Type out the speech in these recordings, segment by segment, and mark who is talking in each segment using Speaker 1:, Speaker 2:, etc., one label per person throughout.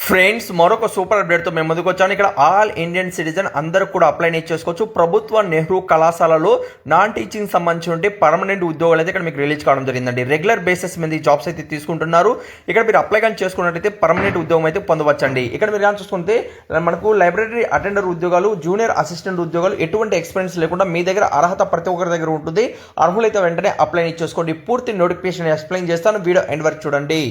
Speaker 1: Friends మరొక super అప్డేట్తో మేము ముందుకు వచ్చాను. ఇక్కడ ఆల్ ఇండియన్ సిటిజన్ అందరూ కూడా అప్లై చేసుకోవచ్చు. ప్రభుత్వ నెహ్రూ కళాశాలలో నాన్ టీచింగ్ సంబంధించి పర్మనెంట్ ఉద్యోగాలు అయితే ఇక్కడ మీకు రిలీజ్ కావడం జరిగిందండి. రెగ్యులర్ బేసిస్ మీద జాబ్స్ అయితే తీసుకుంటున్నారు. ఇక్కడ మీరు అప్లై కానీ చేసుకున్నట్లయితే పర్మనెంట్ ఉద్యోగం అయితే పొందవచ్చండి. ఇక్కడ మీరు కానీ చూసుకుంటే మనకు లైబ్రరీ అటెండర్ ఉద్యోగాలు, జూనియర్ అసిస్టెంట్ ఉద్యోగాలు ఎటువంటి ఎక్స్పీరియన్స్ లేకుండా మీ దగ్గర అర్హత ప్రతి ఒక్కరి దగ్గర ఉంటుంది. అర్హులైతే వెంటనే అప్లై చేసుకోండి. పూర్తి నోటిఫికేషన్ ఎక్స్ప్లెయిన్ చేస్తాను, వీడియో ఎండ్ వరకు చూడండి.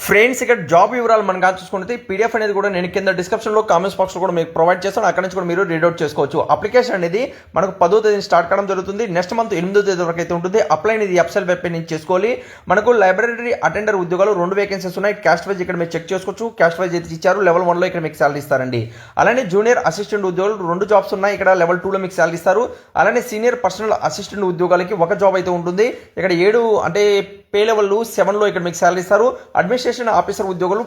Speaker 1: ఫ్రెండ్స్ ఇక్కడ జాబ్ వివరాలు మనం కానీ చూసుకుంటే పీడిఎఫ్ అనేది కూడా నేను కింద డిస్క్రిప్షన్లో కామెంట్స్ బాక్స్లో కూడా మీకు ప్రొవైడ్ చేస్తాను. అక్కడ నుంచి కూడా మీరు రీడౌట్ చేసుకోవచ్చు. అప్లికేషన్ అనేది మనకు 10వ తేదీ స్టార్ట్ కావడం జరుగుతుంది. నెక్స్ట్ మంత్ 8వ తేదీ వరకు అయితే ఉంటుంది. అప్లై అనేది వెబ్సైట్ వెబ్ నుంచి చేసుకోవాలి. మనకు లైబ్రరీ అటెండర్ ఉద్యోగాలు 2 వేకెన్సీస్ ఉన్నాయి. క్యాస్ట్ వైజ్ ఇక్కడ మీరు చెక్ చేసుకోవచ్చు. క్యాస్ట్ వైజ్ అయితే ఇచ్చారు. లెవెల్ 1లో ఇక్కడ మీకు శాలరీ ఇస్తారండి. అలానే జూనియర్ అసిస్టెంట్ ఉద్యోగాలు 2 జాబ్స్ ఉన్నాయి. ఇక్కడ లెవెల్ 2లో మీకు శాలరీ ఇస్తారు. అలానే సీనియర్ పర్సనల్ అసిస్టెంట్ ఉద్యోగాలకి 1 జాబ్ అయితే ఉంటుంది. ఇక్కడ 7 అంటే పే లెవెల్ 7లో ఇక్కడ మీకు శాలరీ ఇస్తారు. అడ్మినిస్ట్రేషన్ ఆఫీసర్ ఉద్యోగులు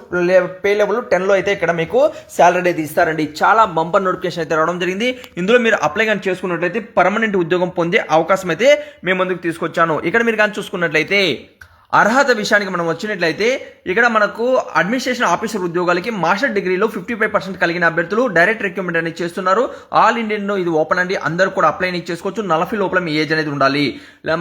Speaker 1: పే లెవెల్ 10లో అయితే ఇక్కడ మీకు శాలరీ అయితే ఇస్తారండి. చాలా బంపర్ నోటిఫికేషన్ అయితే రావడం జరిగింది. ఇందులో మీరు అప్లై కానీ చేసుకున్నట్లయితే పర్మనెంట్ ఉద్యోగం పొందే అవకాశం అయితే మేము ముందుకు తీసుకొచ్చాను. ఇక్కడ మీరు కానీ చూసుకున్నట్లయితే అర్హత విషయానికి మనం వచ్చినట్లయితే ఇక్కడ మనకు అడ్మినిస్ట్రేషన్ ఆఫీసర్ ఉద్యోగాలకి మాస్టర్ డిగ్రీలో 55% కలిగిన అభ్యర్థులు డైరెక్ట్ రిక్రూట్మెంట్ అనేది చేస్తున్నారు. ఆల్ ఇండియన్ ఇది ఓపెన్ అండి. అందరూ కూడా అప్లై చేసుకోవచ్చు. 40 లోపల మీ ఏజ్ అనేది ఉండాలి.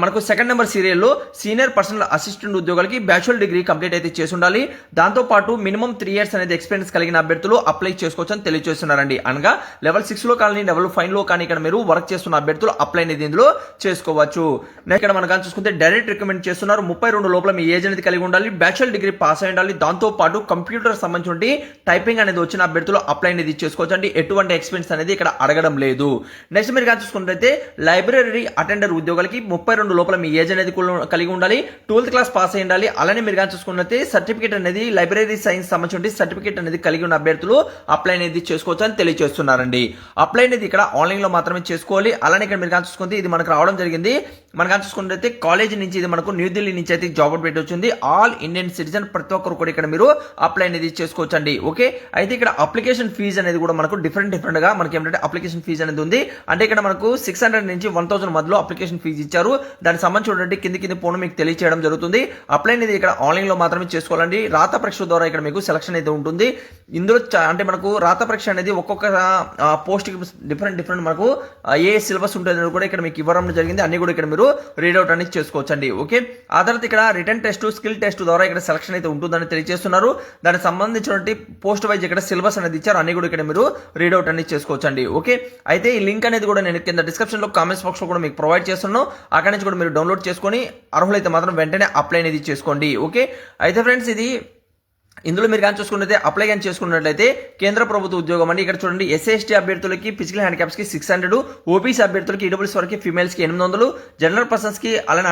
Speaker 1: మనకు సెకండ్ నెంబర్ సీరియల్లో సీనియర్ పర్సనల్ అసిస్టెంట్ ఉద్యోగాలకి బ్యాచులర్ డిగ్రీ కంప్లీట్ అయితే చేసి ఉండాలి. దాంతోపాటు మినిమం 3 ఇయర్స్ అనేది ఎక్స్పీరియన్స్ కలిగిన అభ్యర్థులు అప్లై చేసుకోవచ్చు అని తెలియజేస్తున్నారండి. అనగా లెవెల్ 6లో కానీ లెవెల్ 5లో కానీ ఇక్కడ మీరు వర్క్ చేస్తున్న అభ్యర్థులు అప్లై అనేది ఇందులో చేసుకోవచ్చు. ఇక్కడ మనం కానీ చూసుకుంటే డైరెక్ట్ రిక్రూట్మెంట్ చేస్తున్నారు. 32 లోపల మీ ఏజ్ అనేది కలిగి ఉండాలి. బ్యాచులర్ డిగ్రీ పాస్ అయి ఉండాలి. దాంతో పాటు కంప్యూటర్ సంబంధించి టైపింగ్ అనేది వచ్చిన అభ్యర్థులు అప్లై అనేది చేసుకోవచ్చు అండి. ఎటువంటి ఎక్స్పీరియన్స్ అనేది ఇక్కడ అడగడం లేదు. నెక్స్ట్ మీరు కానీ చూసుకుంటే లైబ్రరీ అటెండర్ ఉద్యోగాలకి 32 లోపల మీ ఏజ్ అనేది కలిగి ఉండాలి. 12th క్లాస్ పాస్ అయి ఉండాలి. అలానే మీరు కానీ చూసుకుంటే సర్టిఫికేట్ అనేది లైబ్రరీ సైన్స్ సంబంధించి సర్టిఫికేట్ అనేది కలిగి ఉన్న అభ్యర్థులు అప్లై అనేది చేసుకోవచ్చు అని తెలియజేస్తున్నారండి. అప్లై అనేది ఇక్కడ ఆన్లైన్ లో మాత్రమే చేసుకోవాలి. అలానే ఇక్కడ మీరు కానీ చూసుకుంటే ఇది మనకు రావడం జరిగింది. మనం కానీ చూసుకుంటే కాలేజ్ నుంచి ఇది మనకు న్యూఢిల్లీ నుంచి అయితే జాబ్ అప్డేట్ వచ్చింది. ఆల్ ఇండియన్ సిటిజన్ ప్రతి ఒక్కరు కూడా ఇక్కడ మీరు అప్లై అనేది చేసుకోవచ్చండి. ఓకే, అయితే ఇక్కడ అప్లికేషన్ ఫీజు అనేది కూడా మనకు డిఫరెంట్ గా మనకి ఏంటంటే అప్లికేషన్ ఫీజు అనేది ఉంది. అంటే ఇక్కడ మనకు 600 నుంచి 1000 మధ్యలో అప్లికేషన్ ఫీజు ఇచ్చారు. దానికి సంబంధించి కింది పోను మీకు తెలియచేయడం జరుగుతుంది. అప్లై అనేది ఇక్కడ ఆన్లైన్ లో మాత్రమే చేసుకోవాలండి. రాత పరీక్ష ద్వారా ఇక్కడ మీకు సెలక్షన్ అయితే ఉంటుంది. ఇందులో అంటే మనకు రాత పరీక్ష అనేది ఒక్కొక్క పోస్ట్ డిఫరెంట్ మనకు ఏ సిలబస్ ఉంటుంది కూడా ఇక్కడ మీకు ఇవ్వడం జరిగింది. అన్ని కూడా ఇక్కడ మీరు రీడౌట్ అనేది చేసుకోవచ్చండి. ఓకే, ఆ తర్వాత ఇక్కడ రిటర్న్ టెస్ట్, స్కిల్ టెస్ట్ ద్వారా ఇక్కడ సెలక్షన్ అయితే ఉంటుందని తెలియజేస్తున్నారు. దానికి సంబంధించినటువంటి పోస్ట్ వైజ్ ఇక్కడ సిలబస్ అనేది ఇచ్చారు. అన్ని కూడా ఇక్కడ మీరు రీడౌట్ అనేది చేసుకోవచ్చండి. ఓకే, అయితే ఈ లింక్ అనేది కూడా నేను కింద డిస్క్రిప్షన్ లో కామెంట్స్ బాక్స్ లో కూడా మీకు ప్రొవైడ్ చేస్తున్నాను. అక్కడ నుంచి కూడా మీరు డౌన్లోడ్ చేసుకొని అర్హులైతే మాత్రం వెంటనే అప్లై అనేది చేసుకోండి. ఓకే, అయితే ఫ్రెండ్స్ ఇందులో మీరు కానీ చూసుకున్నట్లయితే అప్లై కానీ చేసుకున్నట్లయితే కేంద్ర ప్రభుత్వ ఉద్యోగం అండి. ఇక్కడ చూడండి SC/ST అభ్యర్థులకి ఫిజికల్ హ్యాండిక్యాప్స్ కి 600, ఓబీసీ అభ్యర్థులకి ఈడబ్ల్యూఎస్ వరకు ఫీమేల్స్ కి 800, జనరల్ పర్సన్స్ కి అలానే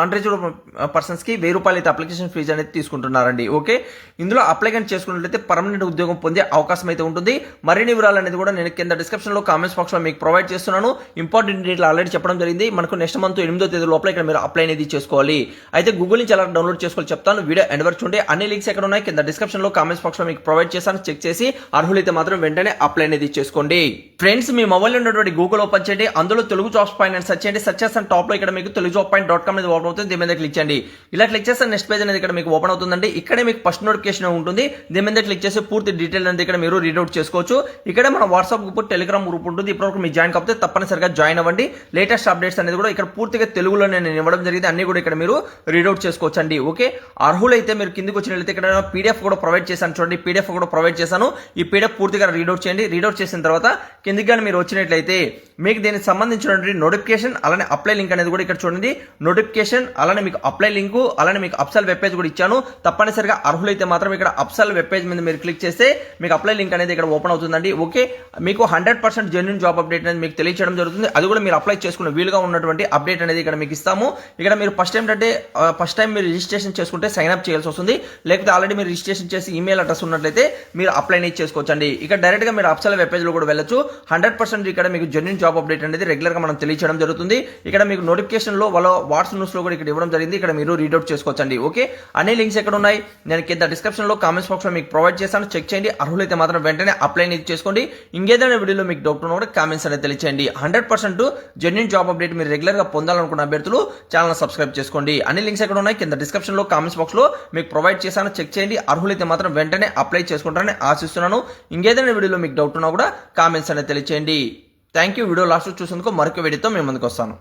Speaker 1: అన్రిజర్వ్డ్ పర్సన్స్ కి 1000 రూపాయలు అయితే అప్లికేషన్ ఫీజు అనేది తీసుకుంటున్నారండి. ఓకే, ఇందులో అప్లై కానీ చేసుకున్నట్లయితే పర్మనెంట్ ఉద్యోగం పొందే అవకాశం అయితే ఉంటుంది. మరిన్ని వివరాలు అనేది కూడా నేను కింద డిస్క్రిప్షన్ లో కామెంట్స్ బాక్స్ లో మీకు ప్రొవైడ్ చేస్తున్నాను. ఇంపార్టెంట్ డేట్లు ఆల్రెడీ చెప్పడం జరిగింది. మనకు నెక్స్ట్ మంత్ 8వ తేదీ లోపల ఇక్కడ మీరు అప్లై అనేది చేసుకోవాలి. అయితే గూగుల్ నుంచి ఎలా డౌన్లోడ్ చేసుకోవాలి చెప్తాను. వీడియో ఎండ్ వరకు చూడండి. అన్ని లింక్స్ ఎక్కడ ఉన్నాయి కింద డిస్క్రిప్షన్ లో కామెంట్స్ బాక్స్ లో మీకు ప్రొవైడ్ చేశాను. చెక్ చేసి అర్హులైతే మాత్రం వెంటనే అప్లై అనేది చేసుకోండి. ఫ్రెండ్స్ మీ మొబైల్ ఉన్నటువంటి గూగుల్ ఓపెన్ చేయండి. అందులో తెలుగు జాబ్స్ పాయింట్ అని సెర్చ్ చేయండి. సెర్చ్ చేసిన టాప్ లో ఇక్కడ మీకు telugujob.com అనేది ఓపెన్ అవుతుంది. దీని మీద క్లిక్ చేయండి. ఇలా క్లిక్ చేస్తే నెక్స్ట్ పేజ్ అనేది ఇక్కడ మీకు ఓపెన్ అవుతుందండి. ఇక్కడే మీకు ఫస్ట్ నోటిఫికేషన్ ఉంటుంది. దీని మీద క్లిక్ చేసి పూర్తి డీటెయిల్ అనేది ఇక్కడ మీరు రీడౌట్ చేసుకోవచ్చు. ఇక్కడ మన వాట్సాప్ గ్రూప్, టెలిగ్రామ్ గ్రూప్ ఉంటుంది. ఇప్పటివరకు మీరు జాయిన్ కాకపోతే తప్పనిసరిగా జాయిన్ అవ్వండి. లేటెస్ట్ అప్డేట్స్ అనేది కూడా ఇక్కడ పూర్తిగా తెలుగులో నేను ఇవ్వడం జరిగింది. అన్ని కూడా ఇక్కడ మీరు రీడౌట్ చేసుకోవచ్చు అండి. ఓకే, అర్హులైతే మీరు కిందికి వచ్చినట్లయితే ఇక్కడ పీడిఎఫ్ కూడా ప్రొవైడ్ చేశాను. చూడండి, పీడిఎఫ్ కూడా ప్రొవైడ్ చేశాను. ఈ పీడిఎఫ్ పూర్తిగా రీడౌట్ చేయండి. రీడౌట్ చేసిన తర్వాత కిందికి కానీ మీరు వచ్చినట్లయితే మీకు దీనికి సంబంధించినటువంటి నోటిఫికేషన్ అలానే అప్లై లింక్ అనేది కూడా ఇక్కడ చూడండి. నోటిఫికేషన్ అలానే మీకు అప్లై లింక్ అలానే మీకు అప్సల్ వెబ్ పేజ్ కూడా ఇచ్చాను. తప్పనిసరిగా అర్హులైతే మాత్రం ఇక్కడ అప్సల్ వెబ్ పేజ్ మీద మీరు క్లిక్ చేస్తే మీకు అప్లై లింక్ అనేది ఇక్కడ ఓపెన్ అవుతుందండి. ఓకే, మీకు 100% జెన్యూన్ జాబ్ అప్డేట్ అనేది మీకు తెలియచేయడం జరుగుతుంది. అది కూడా మీరు అప్లై చేసుకున్న వీలుగా ఉన్నటువంటి అప్డేట్ అనేది ఇక్కడ మీకు ఇస్తాము. ఇక్కడ మీరు ఫస్ట్ టైం మీరు రిజిస్ట్రేషన్ చేసుకుంటే సైన్ అప్ చేయాల్సి వస్తుంది. లేకపోతే ఆల్రెడీ మీరు రిజిస్ట్రేషన్ చేసి ఈమెయిల్ అడ్రస్ ఉన్నట్లయితే మీరు అప్లై చేసుకోవచ్చండి. ఇక్కడ డైరెక్ట్ గా మీరు అప్సల్ వెబ్ పేజ్ లో కూడా వెళ్ళొచ్చు. 100% ఇక్కడ మీకు జెన్యూన్ జాబ్ అప్డేట్ అనేది రెగ్యులర్ గా మనం తెలియచేయడం జరుగుతుంది. ఇక్కడ మీకు నోటిఫికేషన్ లో వాళ్ళ వాట్సాప్ న్యూస్ లో కూడా ఇక్కడ ఇవ్వడం జరిగింది. ఇక్కడ మీరు రీడౌట్ చేసుకోవచ్చండి. ఓకే, అన్ని లింక్స్ ఎక్కడ ఉన్నాయి నేను కింద డిస్క్రిప్షన్ లో కామెంట్స్ బాక్స్ లో మీకు ప్రొవైడ్ చేస్తాను. చెక్ చేయండి. అర్హులైతే మాత్రం వెంటనే అప్లై చేసుకోండి. ఇంకేదైనా వీడియోలో మీకు డౌట్ ఉన్నా కూడా కామెంట్స్ అనేది తెలియచేయండి. 100% జెన్యూన్ జాబ్ అప్డేట్ మీరు రెగ్యులర్ గా పొందాలనుకున్న అభ్యర్థులు ఛానల్ సబ్స్క్రైబ్ చేసుకోండి. అన్ని లింక్స్ ఎక్కడ ఉన్నాయి కింద డిస్క్రిప్షన్ లో కామెంట్స్ బాక్స్ లో మీకు ప్రొవైడ్ చేశాను. చెక్ చేయండి. అర్హులైతే మాత్రం వెంటనే అప్లై చేసుకుంటారని ఆశిస్తున్నాను. ఇంకేదైనా వీడియోలో మీకు డౌట్ ఉన్నా కూడా కామెంట్స్ అనేది తెలియచేయండి. Thank you. వీడియో లాస్ట్ చూసేందుకు మరొక వీడియోతో మేము ముందుకు వస్తాను.